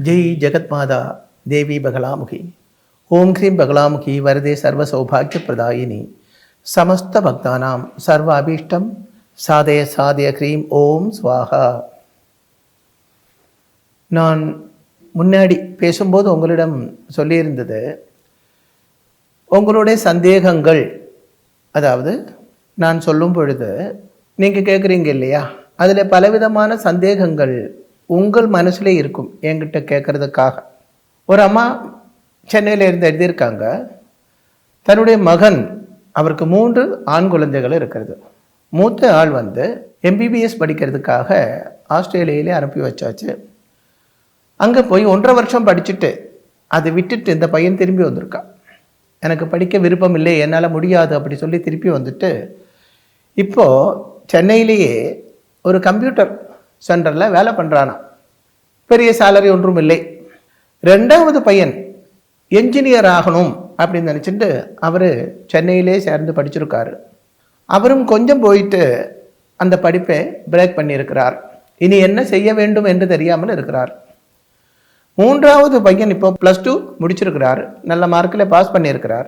ஜெய் ஜெகத்மாதா தேவி பகலாமுகி. ஓம் ஹ்ரீம் பகலாமுகி வரதே சர்வ சௌபாகிய பிரதாயினி. சமஸ்த பக்தானாம் சர்வ அபீஷ்டம் சாதய சாதய ஹ்ரீம் ஓம் ஸ்வாஹா. நான் முன்னாடி பேசும்போது உங்களிடம் சொல்லியிருந்தது, உங்களுடைய சந்தேகங்கள், அதாவது நான் சொல்லும் பொழுது நீங்கள் கேட்குறீங்க இல்லையா, அதில் பலவிதமான சந்தேகங்கள் உங்கள் மனசில் இருக்கும் என்கிட்ட கேட்குறதுக்காக. ஒரு அம்மா சென்னையில் இருந்து எழுதியிருக்காங்க, தன்னுடைய மகன், அவருக்கு 3 ஆண் குழந்தைகள் இருக்கிறது. மூத்த ஆள் MBBS படிக்கிறதுக்காக ஆஸ்திரேலியாவிலே அனுப்பி வச்சாச்சு. அங்கே போய் 1.5 வருஷம் படிச்சுட்டு அதை விட்டுட்டு இந்த பையன் திரும்பி வந்திருக்கான். எனக்கு படிக்க விருப்பம் இல்லை, என்னால் முடியாது அப்படி சொல்லி திருப்பி வந்துட்டு இப்போது சென்னையிலேயே ஒரு கம்ப்யூட்டர் சென்டரில் வேலை பண்ணுறானா. பெரிய சேலரி ஒன்றும் இல்லை. 2வது பையன் என்ஜினியர் ஆகணும் அப்படின்னு நினச்சிட்டு அவர் சென்னையிலே சேர்ந்து படிச்சிருக்காரு. அவரும் கொஞ்சம் போயிட்டு அந்த படிப்பை பிரேக் பண்ணியிருக்கிறார். இனி என்ன செய்ய வேண்டும் என்று தெரியாமல் இருக்கிறார். 3வது பையன் இப்போ +2 முடிச்சிருக்கிறார், நல்ல மார்க்கில் பாஸ் பண்ணியிருக்கிறார்.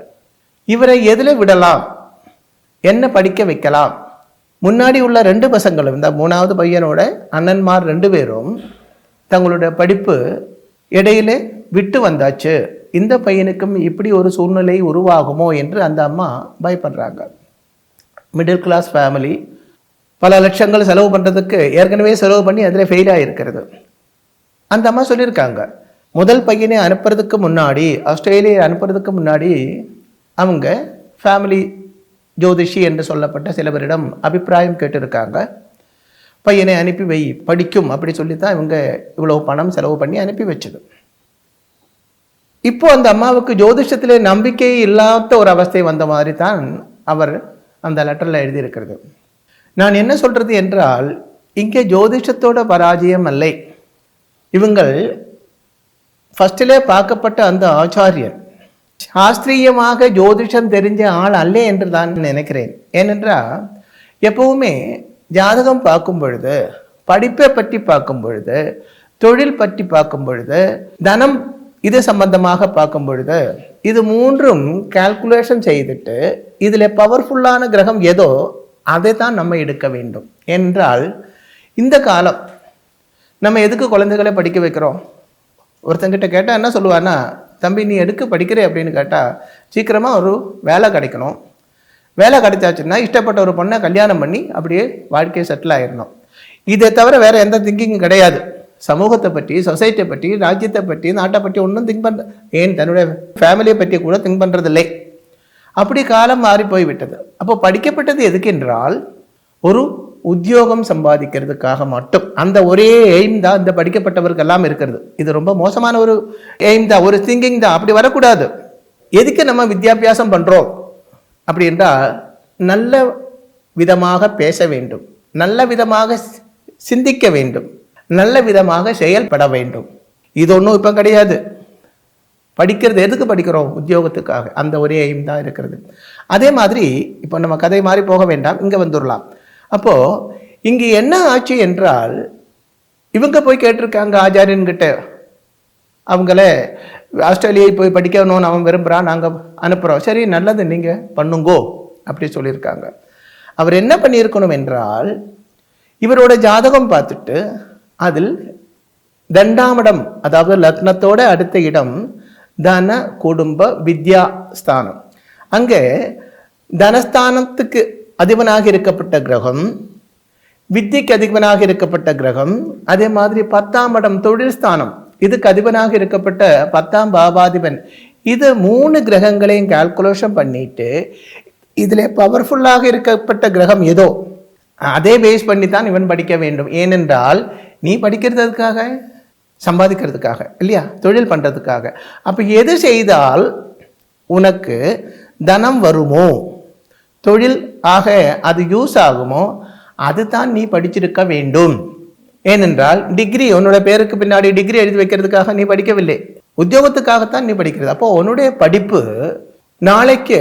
இவரை எதில் விடலாம், என்ன படிக்க வைக்கலாம்? முன்னாடி உள்ள 2 பசங்களும், இந்த 3வது பையனோட அண்ணன்மார் 2 பேரும் தங்களுடைய படிப்பு இடையில விட்டு வந்தாச்சு. இந்த பையனுக்கும் இப்படி ஒரு சூழ்நிலை உருவாகுமோ என்று அந்த அம்மா பயப்படுறாங்க. மிடில் கிளாஸ் ஃபேமிலி, பல லட்சங்கள் செலவு பண்ணுறதுக்கு ஏற்கனவே செலவு பண்ணி அதில் ஃபெயில் ஆகிருக்கிறது. அந்த அம்மா சொல்லியிருக்காங்க, முதல் பையனை அனுப்புறதுக்கு முன்னாடி, ஆஸ்திரேலியா அனுப்புறதுக்கு முன்னாடி அவங்க ஃபேமிலி ஜோதிஷி என்று சொல்லப்பட்ட சிலவரிடம் அபிப்பிராயம் கேட்டிருக்காங்க. பையனை அனுப்பி வை, படிக்கும் அப்படி சொல்லித்தான் இவங்க இவ்வளோ பணம் செலவு பண்ணி அனுப்பி வச்சது. இப்போ அந்த அம்மாவுக்கு ஜோதிஷத்திலே நம்பிக்கை இல்லாத ஒரு அவஸ்தை வந்த மாதிரி தான் அவர் அந்த லெட்டரில் எழுதியிருக்கிறது. நான் என்ன சொல்கிறது என்றால், இங்கே ஜோதிஷத்தோட பராஜயம் அல்ல. இவங்கள் ஃபஸ்ட்டிலே பார்க்கப்பட்ட அந்த ஆச்சாரியன் சாஸ்திரியமாக ஜோதிஷம் தெரிஞ்ச ஆள் அல்ல என்று தான் நினைக்கிறேன். ஏனென்றால் எப்பவுமே ஜாதகம் பார்க்கும் பொழுது, படிப்பை பற்றி பார்க்கும் பொழுது, தொழில் பற்றி பார்க்கும் பொழுது, தனம் இது சம்பந்தமாக பார்க்கும் பொழுது, இது 3ம் கால்குலேஷன் செய்துட்டு இதில் பவர்ஃபுல்லான கிரகம் ஏதோ அதை தான் நம்ம எடுக்க வேண்டும். என்றால் இந்த காலம் நம்ம எதுக்கு குழந்தைகளை படிக்க வைக்கிறோம்? ஒருத்தங்கிட்ட கேட்டால் என்ன சொல்லுவான்னா, தம்பி நீ எதுக்கு படிக்கிறே அப்படின்னு கேட்டால், சீக்கிரமாக ஒரு வேலை கிடைக்கணும், வேலை கிடைச்சாச்சுன்னா இஷ்டப்பட்ட ஒரு பொண்ணை கல்யாணம் பண்ணி அப்படியே வாழ்க்கையை செட்டில் ஆகிடணும். இதை தவிர வேறு எந்த திங்கிங்கும் கிடையாது. சமூகத்தை பற்றி, சொசைட்டியை பற்றி, ராஜ்யத்தை பற்றி, நாட்டை பற்றி ஒன்றும் திங்க் பண்ணுற, ஏன் தன்னுடைய ஃபேமிலியை பற்றி கூட திங்க் பண்ணுறதில்லை. அப்படி காலம் மாறி போய்விட்டது. அப்போ படிக்கப்பட்டது எதுக்கு என்றால் ஒரு உத்தியோகம் சம்பாதிக்கிறதுக்காக மட்டும். அந்த ஒரே எய்ம் தான் இந்த படிக்கப்பட்டவர்களெல்லாம் இருக்கிறது. இது ரொம்ப மோசமான ஒரு எய்ம் தான், ஒரு திங்கிங் தான். அப்படி வரக்கூடாது. எதுக்கு நம்ம வித்யாபியாசம் பண்ணுறோம் அப்படி என்றால், நல்ல விதமாக பேச வேண்டும், நல்ல விதமாக சிந்திக்க வேண்டும், நல்ல விதமாக செயல்பட வேண்டும். இது ஒன்றும் இப்போ கிடையாது. படிக்கிறது எதுக்கு படிக்கிறோம்? உத்தியோகத்துக்காக. அந்த ஒரே எய்ம் தான் இருக்கிறது. அதே மாதிரி இப்போ நம்ம கதை மாதிரி போக வேண்டாம், இங்கே வந்துடலாம். அப்போது இங்கே என்ன ஆச்சு என்றால், இவங்க போய் கேட்டிருக்காங்க ஆச்சாரியன்கிட்ட, அவங்கள ஆஸ்திரேலியா போய் படிக்கணும்னு அவன் விரும்புகிறான், நாங்கள் அனுப்புகிறோம். சரி நல்லது, நீங்கள் பண்ணுங்கோ அப்படி சொல்லியிருக்காங்க. அவர் என்ன பண்ணியிருக்கணும் என்றால், இவரோட ஜாதகம் பார்த்துட்டு அதில் 2ஆம் இடம், அதாவது லக்னத்தோட அடுத்த இடம் தன குடும்ப வித்யா ஸ்தானம். அங்கே தனஸ்தானத்துக்கு அதிபனாக இருக்கப்பட்ட கிரகம், வித்திக்கு அதிபனாக இருக்கப்பட்ட கிரகம், அதே மாதிரி 10ஆம் இடம் தொழில் ஸ்தானம், இதுக்கு அதிபனாக இருக்கப்பட்ட 10ஆம் பாவாதிபன். இது 3 கிரகங்களையும் கால்குலேஷன் பண்ணிட்டு இதில் பவர்ஃபுல்லாக இருக்கப்பட்ட கிரகம் ஏதோ அதே பேஸ் பண்ணி தான் இவன் படிக்க வேண்டும். ஏனென்றால் நீ படிக்கிறதுக்காக, சம்பாதிக்கிறதுக்காக இல்லையா, தொழில் பண்ணுறதுக்காக. அப்போ எது செய்தால் உனக்கு தனம் வருமோ, தொழில் ஆக அது யூஸ் ஆகுமோ, அதுதான் நீ படிச்சிருக்க வேண்டும். ஏனென்றால் டிகிரி, உன்னோட பேருக்கு பின்னாடி டிகிரி எழுதி வைக்கிறதுக்காக நீ படிக்கவில்லை, உத்தியோகத்துக்காகத்தான் நீ படிக்கிறது. அப்போ உன்னுடைய படிப்பு நாளைக்கு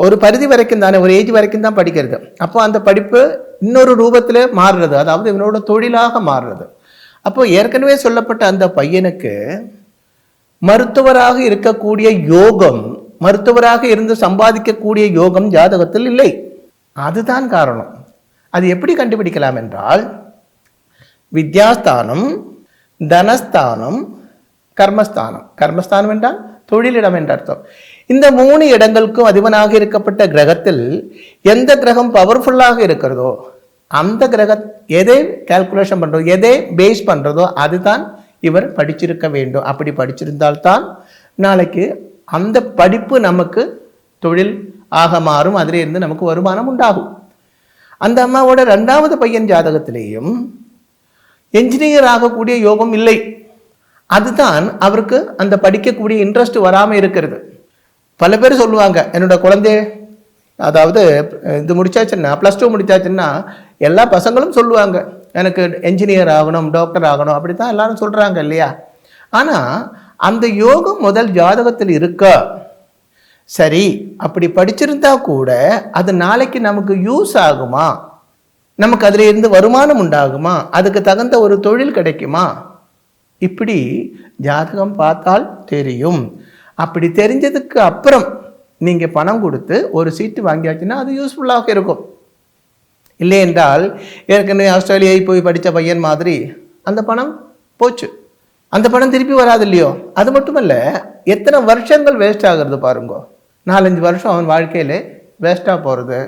ஒரு பரிதி வரைக்கும் தானே, ஒரு ஏஜ் வரைக்கும் தான் படிக்கிறது. அப்போ அந்த படிப்பு இன்னொரு ரூபத்தில் மாறுறது, அதாவது இவனோட தொழிலாக மாறுறது. அப்போ ஏற்கனவே சொல்லப்பட்ட அந்த பையனுக்கு மருத்துவராக இருக்கக்கூடிய யோகம், மருத்துவராக இருந்து சம்பாதிக்கக்கூடிய யோகம் ஜாதகத்தில் இல்லை. அதுதான் காரணம். அது எப்படி கண்டுபிடிக்கலாம் என்றால், வித்யாஸ்தானம், தனஸ்தானம், கர்மஸ்தானம். கர்மஸ்தானம் என்றால் தொழிலிடம் என்ற அர்த்தம். இந்த 3 இடங்களுக்கும் அதிபனாக இருக்கப்பட்ட கிரகத்தில் எந்த கிரகம் பவர்ஃபுல்லாக இருக்கிறதோ அந்த கிரகம் எதை கால்குலேஷன் பண்றதோ, எதை பேஸ் பண்றதோ அதுதான் இவர் படிச்சிருக்க வேண்டும். அப்படி படிச்சிருந்தால்தான் நாளைக்கு அந்த படிப்பு நமக்கு தொழில் ஆக மாறும், அதிலே இருந்து நமக்கு வருமானம் உண்டாகும். அந்த அம்மாவோட 2வது பையன் ஜாதகத்திலேயும் என்ஜினியர் ஆகக்கூடிய யோகம் இல்லை. அதுதான் அவருக்கு அந்த படிக்கக்கூடிய இன்ட்ரெஸ்ட் வராமல் இருக்கிறது. பல பேர் சொல்லுவாங்க, என்னோட குழந்தை அதாவது இது முடிச்சாச்சுன்னா, +2 முடிச்சாச்சுன்னா எல்லா பசங்களும் சொல்லுவாங்க, எனக்கு என்ஜினியர் ஆகணும், டாக்டர் ஆகணும், அப்படி தான் எல்லாரும் சொல்கிறாங்க இல்லையா? ஆனால் அந்த யோகம் முதல் ஜாதகத்தில் இருக்க சரி, அப்படி படிச்சிருந்தா கூட அது நாளைக்கு நமக்கு யூஸ் ஆகுமா, நமக்கு அதில் இருந்து வருமானம் உண்டாகுமா, அதுக்கு தகுந்த ஒரு தொழில் கிடைக்குமா, இப்படி ஜாதகம் பார்த்தால் தெரியும். அப்படி தெரிஞ்சதுக்கு அப்புறம் நீங்கள் பணம் கொடுத்து ஒரு சீட்டு வாங்கியாச்சுன்னா அது யூஸ்ஃபுல்லாக இருக்கும். இல்லை என்றால் ஏற்கனவே ஆஸ்திரேலியா போய் படித்த பையன் மாதிரி அந்த பணம் போச்சு, அந்த பணம் திருப்பி வராது இல்லையோ. அது மட்டுமல்ல, எத்தனை வருஷங்கள் வேஸ்ட் ஆகிறது பாருங்க. 4-5 வருஷம் அவன் வாழ்க்கையில் வேஸ்ட்டாக போகிறது,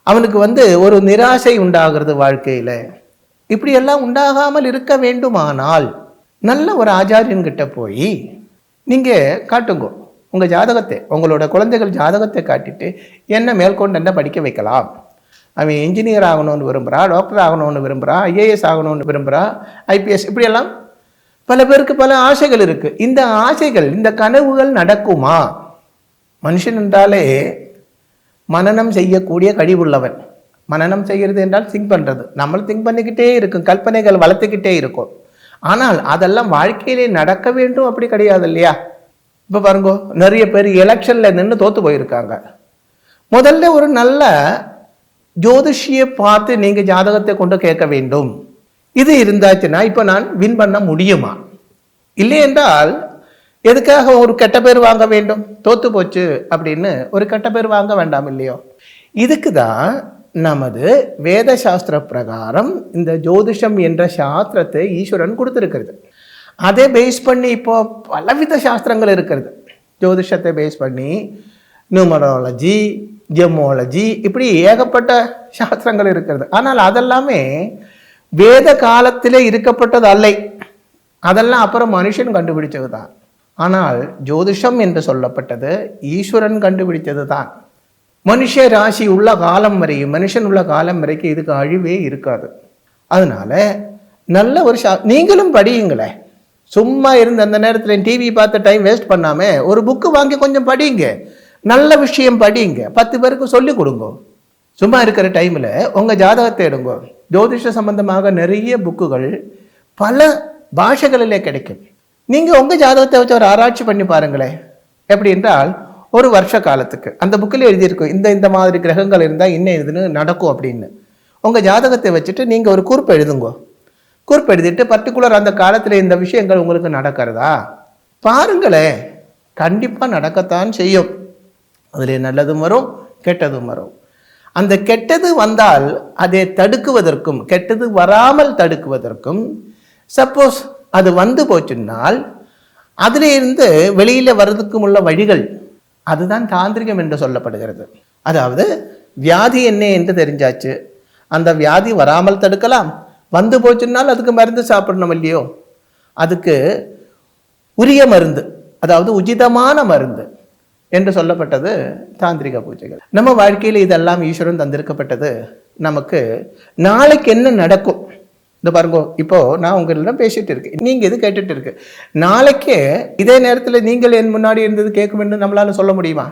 அவனுக்கு ஒரு நிராசை உண்டாகிறது வாழ்க்கையில். இப்படியெல்லாம் உண்டாகாமல் இருக்க வேண்டுமானால் நல்ல ஒரு ஆச்சாரியன்கிட்ட போய் நீங்கள் காட்டுங்க உங்கள் ஜாதகத்தை, உங்களோட குழந்தைகள் ஜாதகத்தை காட்டிட்டு என்ன மேற்கொண்டு என்ன படிக்க வைக்கலாம். அவன் இன்ஜினியர் ஆகணும்னு விரும்புகிறா, டாக்டர் ஆகணும்னு விரும்புகிறா, ஐஏஎஸ் ஆகணும்னு விரும்புகிறா, ஐபிஎஸ், இப்படியெல்லாம் பல பேருக்கு பல ஆசைகள் இருக்குது. இந்த ஆசைகள், இந்த கனவுகள் நடக்குமா? மனுஷன் என்றாலே மனனம் செய்யக்கூடிய கழிவுள்ளவன். மனனம் செய்கிறது என்றால் திங்க் பண்ணுறது. நம்மளும் திங்க் பண்ணிக்கிட்டே இருக்கும், கற்பனைகள் வளர்த்துக்கிட்டே இருக்கும். ஆனால் அதெல்லாம் வாழ்க்கையிலே நடக்க வேண்டும் அப்படி கிடையாது இல்லையா? இப்போ பாருங்க, நிறைய பேர் எலெக்ஷனில் நின்று தோற்று போயிருக்காங்க. முதல்ல ஒரு நல்ல ஜோதிஷியை பார்த்து நீங்கள் ஜாதகத்தை கொண்டு கேட்க வேண்டும். இது இருந்தாச்சுன்னா இப்போ நான் வின் பண்ண முடியுமா? இல்லை என்றால் எதுக்காக ஒரு கெட்ட பேர் வாங்க வேண்டும்? தோத்து போச்சு அப்படின்னு ஒரு கெட்ட பேர் வாங்க வேண்டாம் இல்லையோ? இதுக்கு தான் நமது வேத சாஸ்திர பிரகாரம் இந்த ஜோதிஷம் என்ற சாஸ்திரத்தை ஈஸ்வரன் கொடுத்துருக்கிறது. அதை பேஸ் பண்ணி இப்போ பலவித சாஸ்திரங்கள் இருக்கிறது. ஜோதிஷத்தை பேஸ் பண்ணி நியூமராலஜி, ஜெமாலஜி, இப்படி ஏகப்பட்ட சாஸ்திரங்கள் இருக்கிறது. ஆனால் அதெல்லாமே வேத காலத்திலே இருக்கப்பட்டது அல்ல, அதெல்லாம் அப்புறம் மனுஷன் கண்டுபிடிச்சது தான். ஆனால் ஜோதிஷம் என்று சொல்லப்பட்டது ஈஸ்வரன் கண்டுபிடித்தது தான். மனுஷ ராசி உள்ள காலம் வரையும், மனுஷன் உள்ள காலம் வரைக்கும் இதுக்கு அழிவே இருக்காது. அதனால நல்ல ஒரு நீங்களும் படியுங்களே. சும்மா இருந்து அந்த நேரத்தில் டிவி பார்த்து டைம் வேஸ்ட் பண்ணாம ஒரு புக்கு வாங்கி கொஞ்சம் படிங்க, நல்ல விஷயம் படிங்க, 10 பேருக்கு சொல்லிக் கொடுங்க. சும்மா இருக்கிற டைமில் உங்கள் ஜாதகத்தை எடுங்க. ஜோதிஷ சம்பந்தமாக நிறைய புக்குகள் பல பாஷைகளிலே கிடைக்கும். நீங்கள் உங்கள் ஜாதகத்தை வச்சு ஒரு ஆராய்ச்சி பண்ணி பாருங்களேன். எப்படி என்றால் ஒரு வருஷ காலத்துக்கு அந்த புக்கில் எழுதியிருக்கும், இந்த மாதிரி கிரகங்கள் இருந்தால் இன்னும் இதுன்னு நடக்கும் அப்படின்னு. உங்கள் ஜாதகத்தை வச்சுட்டு நீங்கள் ஒரு குறிப்பு எழுதுங்க. குறிப்பு எழுதிட்டு பர்டிகுலர் அந்த காலத்தில் இந்த விஷயங்கள் உங்களுக்கு நடக்கிறதா பாருங்களேன். கண்டிப்பாக நடக்கத்தான் செய்யும். அதில் நல்லதும் வரும், கெட்டதும் வரும். அந்த கெட்டது வந்தால் அதை தடுக்குவதற்கும், கெட்டது வராமல் தடுக்குவதற்கும், சப்போஸ் அது வந்து போச்சுன்னால் அதிலிருந்து வெளியில் வர்றதுக்கும் உள்ள வழிகள், அதுதான் தாந்திரிகம் என்று சொல்லப்படுகிறது. அதாவது வியாதி என்ன என்று தெரிஞ்சாச்சு, அந்த வியாதி வராமல் தடுக்கலாம். வந்து போச்சுன்னால் அதுக்கு மருந்து சாப்பிடணும் இல்லையோ? அதுக்கு உரிய மருந்து, அதாவது உச்சிதமான மருந்து என்று சொல்லப்பட்டது தாந்திரிக பூஜைகள். நம்ம வாழ்க்கையில் இதெல்லாம் ஈஸ்வரன் தந்திருக்கப்பட்டது. நமக்கு நாளைக்கு என்ன நடக்கும் இந்த பாருங்க. இப்போ நான் உங்களிடம் பேசிட்டு இருக்கேன், நீங்க இது கேட்டுட்டு இருக்கு. நாளைக்கே இதே நேரத்தில் நீங்கள் என் முன்னாடி இருந்தது கேட்கும் என்று நம்மளால சொல்ல முடியுமா?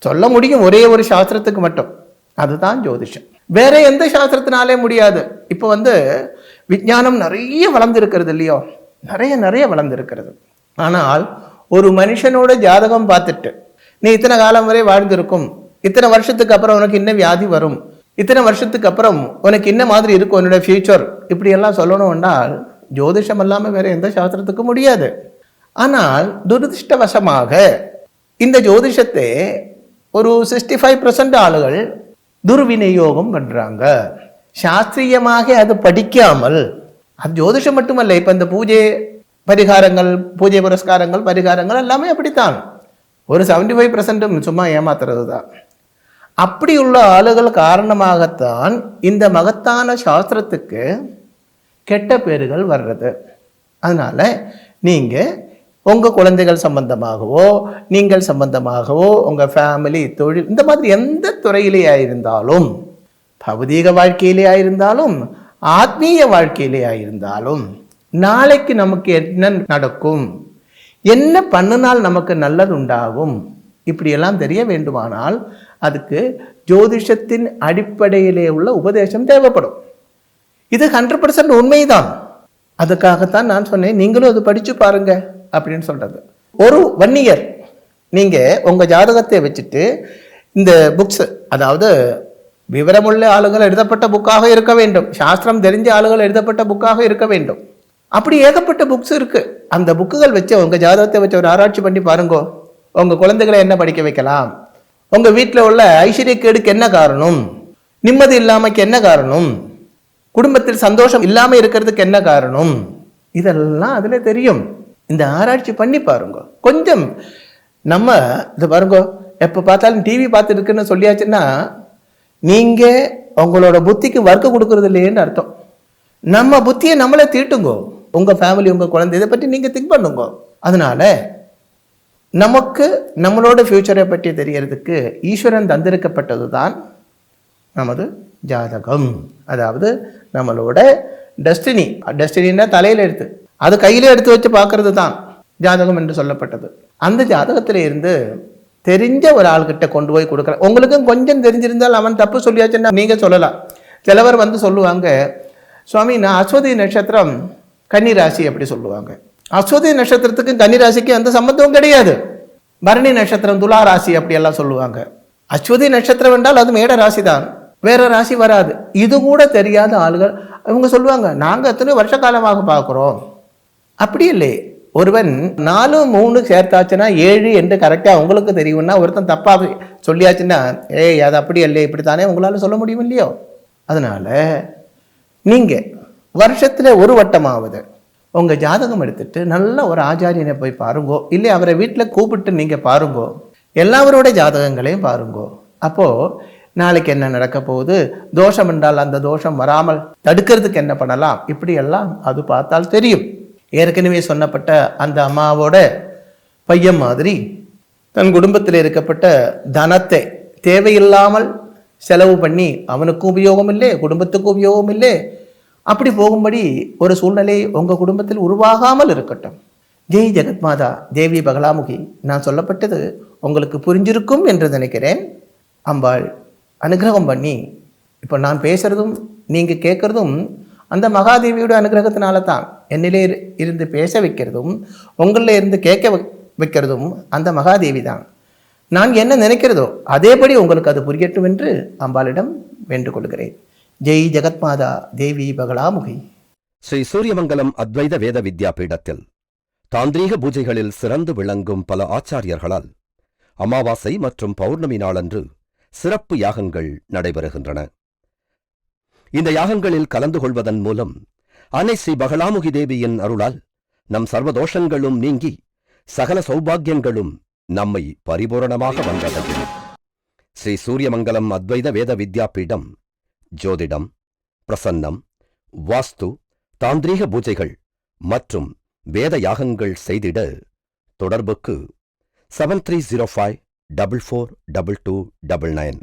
சொல்ல முடியும், ஒரே ஒரு சாஸ்திரத்துக்கு மட்டும். அதுதான் ஜோதிஷம். வேற எந்த சாஸ்திரத்தினாலே முடியாது. இப்போ விஞ்ஞானம் நிறைய வளர்ந்துருக்கிறது இல்லையோ? நிறைய வளர்ந்துருக்கிறது. ஆனால் ஒரு மனுஷனோட ஜாதகம் பார்த்துட்டு நீ இத்தனை காலம் வரை வாழ்ந்திருக்கும், இத்தனை வருஷத்துக்கு அப்புறம் உனக்கு என்ன வியாதி வரும், இத்தனை வருஷத்துக்கு அப்புறம் உனக்கு என்ன மாதிரி இருக்கும் உன்னோட ஃபியூச்சர், இப்படியெல்லாம் சொல்லணும் என்றால் ஜோதிஷம் இல்லாமல் வேற எந்த சாஸ்திரத்துக்கும் முடியாது. ஆனால் துரதிருஷ்டவசமாக இந்த ஜோதிஷத்தை ஒரு 65% ஆளுகள் துர்விநியோகம் பண்றாங்க. சாஸ்திரியமாக அது படிக்காமல், அது ஜோதிஷம் மட்டுமல்ல, இப்ப இந்த பூஜை பரிகாரங்கள், பூஜை புரஸ்காரங்கள், பரிகாரங்கள் எல்லாமே அப்படித்தான். ஒரு 75% சும்மா ஏமாத்துறது தான். அப்படி உள்ள ஆளுகள் காரணமாகத்தான் இந்த மகத்தான சாஸ்திரத்துக்கு கெட்ட பேர்கள் வர்றது. அதனால நீங்க உங்க குழந்தைகள் சம்பந்தமாகவோ, நீங்கள் சம்பந்தமாகவோ, உங்க ஃபேமிலி, தொழில், இந்த மாதிரி எந்த துறையிலே ஆயிருந்தாலும், பௌதீக வாழ்க்கையிலே ஆயிருந்தாலும், ஆத்மீய வாழ்க்கையிலே ஆயிருந்தாலும், நாளைக்கு நமக்கு என்ன நடக்கும், என்ன பண்ணினால் நமக்கு நல்லது உண்டாகும், இப்படியெல்லாம் தெரிய வேண்டுமானால் அதுக்கு ஜோதிஷத்தின் அடிப்படையிலே உள்ள உபதேசம் தேவைப்படும். இது 100% உண்மைதான். அதுக்காகத்தான் நான் சொன்னேன், நீங்களும் அது படிச்சு பாருங்க அப்படின்னு சொல்றது. ஒரு 1 இயர் நீங்க உங்க ஜாதகத்தை வச்சுட்டு இந்த புக்ஸ், அதாவது விவரமுள்ள ஆளுகள் எழுதப்பட்ட புக்காக இருக்க வேண்டும், சாஸ்திரம் தெரிஞ்ச ஆளுகள் எழுதப்பட்ட புக்காக இருக்க வேண்டும். அப்படி ஏகப்பட்ட புக்ஸ் இருக்கு. அந்த புக்குகள் வச்சு உங்க ஜாதகத்தை வச்சு ஒரு ஆராய்ச்சி பண்ணி பாருங்க. உங்க குழந்தைகளை என்ன படிக்க வைக்கலாம், உங்க வீட்டில் உள்ள ஐஸ்வர்யக்கேடுக்கு என்ன காரணம், நிம்மதி இல்லாமக்கு என்ன காரணம், குடும்பத்தில் சந்தோஷம் இல்லாம இருக்கிறதுக்கு என்ன காரணம், இதெல்லாம் அதுல தெரியும். இந்த ஆராய்ச்சி பண்ணி பாருங்க. கொஞ்சம் நம்ம இது பாருங்க, எப்ப பார்த்தாலும் டிவி பார்த்துட்டு இருக்குன்னு சொல்லியாச்சுன்னா நீங்க உங்களோட புத்திக்கு வர்க்க கொடுக்கறது இல்லையேன்னு அர்த்தம். நம்ம புத்தியை நம்மளே தீட்டுங்கோ. உங்க ஃபேமிலி, உங்க குழந்தை, இதை பற்றி நீங்க திங்க் பண்ணுங்க. அதனால நமக்கு நம்மளோட ஃபியூச்சரை பற்றி தெரியறதுக்கு ஈஸ்வரன் தந்திருக்கப்பட்டது தான் நமது ஜாதகம். அதாவது நம்மளோட டெஸ்டினி. டெஸ்டினா தலையில எடுத்து, அது கையில எடுத்து வச்சு பார்க்கறது தான் ஜாதகம் என்று சொல்லப்பட்டது. அந்த ஜாதகத்தில இருந்து தெரிஞ்ச ஒரு ஆள்கிட்ட கொண்டு போய் கொடுக்குற, உங்களுக்கும் கொஞ்சம் தெரிஞ்சிருந்தால் அவன் தப்பு சொல்லியாச்சுன்னா நீங்க சொல்லலாம். சிலவர் வந்து சொல்லுவாங்க, சுவாமி நான் அஸ்வதி நட்சத்திரம் கன்னி ராசி அப்படி சொல்லுவாங்க. அஸ்வதி நட்சத்திரத்துக்கும் கன்னி ராசிக்கு எந்த சம்பந்தமும் கிடையாது. பரணி நட்சத்திரம் துலா ராசி அப்படி எல்லாம் சொல்லுவாங்க. அஸ்வதி நட்சத்திரம் என்றால் அது மேட ராசி தான், வேற ராசி வராது. இது கூட தெரியாத ஆளுகள் அவங்க சொல்லுவாங்க, நாங்க எத்தனை வருஷ காலமாக பார்க்கிறோம். அப்படி இல்லை. ஒருவன் 4, 3 சேர்த்தாச்சுன்னா 7 என்று கரெக்டா உங்களுக்கு தெரியும்னா, ஒருத்தன் தப்பா சொல்லியாச்சுன்னா ஏய் அது அப்படி இல்லை இப்படித்தானே உங்களால சொல்ல முடியும் இல்லையோ. அதனால நீங்க வருஷத்துல ஒரு வட்டமாவது உங்க ஜாதகம் எடுத்துட்டு நல்ல ஒரு ஆச்சாரியனை போய் பாருங்கோ, இல்லை அவரை வீட்டில் கூப்பிட்டு நீங்க பாருங்கோ, எல்லாவரோட ஜாதகங்களையும் பாருங்கோ. அப்போ நாளைக்கு என்ன நடக்க போகுது, தோஷம் என்றால் அந்த தோஷம் வராமல் தடுக்கிறதுக்கு என்ன பண்ணலாம், இப்படி எல்லாம் அது பார்த்தால் தெரியும். ஏற்கனவே சொன்னப்பட்ட அந்த அம்மாவோட பையன் மாதிரி தன் குடும்பத்தில் இருக்கப்பட்ட தனத்தை தேவையில்லாமல் செலவு பண்ணி அவனுக்கும் உபயோகம் இல்லை, குடும்பத்துக்கும் உபயோகம் இல்லை, அப்படி போகும்படி ஒரு சூழ்நிலை உங்க குடும்பத்தில் உருவாகாமல் இருக்கட்டும். ஜெய் ஜெகத்மாதா தேவி பகலாமுகி. நான் சொல்லப்பட்டது உங்களுக்கு புரிஞ்சிருக்கும் என்று நினைக்கிறேன். அம்பாள் அனுகிரகம் பண்ணி இப்போ நான் பேசுறதும் நீங்க கேட்கறதும் அந்த மகாதேவியோட அனுகிரகத்தினால தான். என்னிலே இருந்து பேச வைக்கிறதும் உங்களில் இருந்து கேட்க வைக்கிறதும் அந்த மகாதேவி தான். நான் என்ன நினைக்கிறதோ அதேபடி உங்களுக்கு அது புரியட்டும் என்று அம்பாளிடம் வேண்டுகொள்கிறேன். ஜெய் ஜெகத்மாதா தேவி பகலாமுகி. ஸ்ரீ சூரியமங்கலம் அத்வைத வேத வித்யாபீடத்தில் தாந்திரீக பூஜைகளில் சிறந்து விளங்கும் பல ஆச்சாரியர்களால் அமாவாசை மற்றும் பௌர்ணமி நாளன்று சிறப்பு யாகங்கள் நடைபெறுகின்றன. இந்த யாகங்களில் கலந்து கொள்வதன் மூலம் அன்னை ஸ்ரீ பகலாமுகி தேவியின் அருளால் நம் சர்வதோஷங்களும் நீங்கி சகல சௌபாகியங்களும் நம்மை பரிபூரணமாக வந்தடையும். ஸ்ரீ சூரியமங்கலம் அத்வைத வேத வித்யாபீடம் ஜோதிடம், பிரசன்னம், வாஸ்து, தாந்திரீக பூஜைகள் மற்றும் வேத யாகங்கள் செய்திட தொடர்புக்கு 7305442299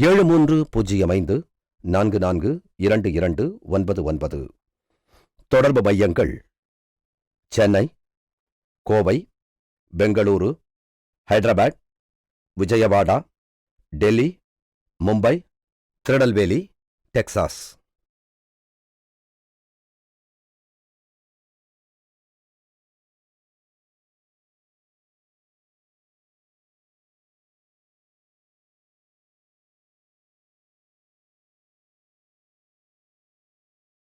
7305442299. தொடர்பு மையங்கள் சென்னை, கோவை, பெங்களூரு, ஹைதராபாத், விஜயவாடா, டெல்லி, மும்பை, திருநெல்வேலி, டெக்சாஸ்.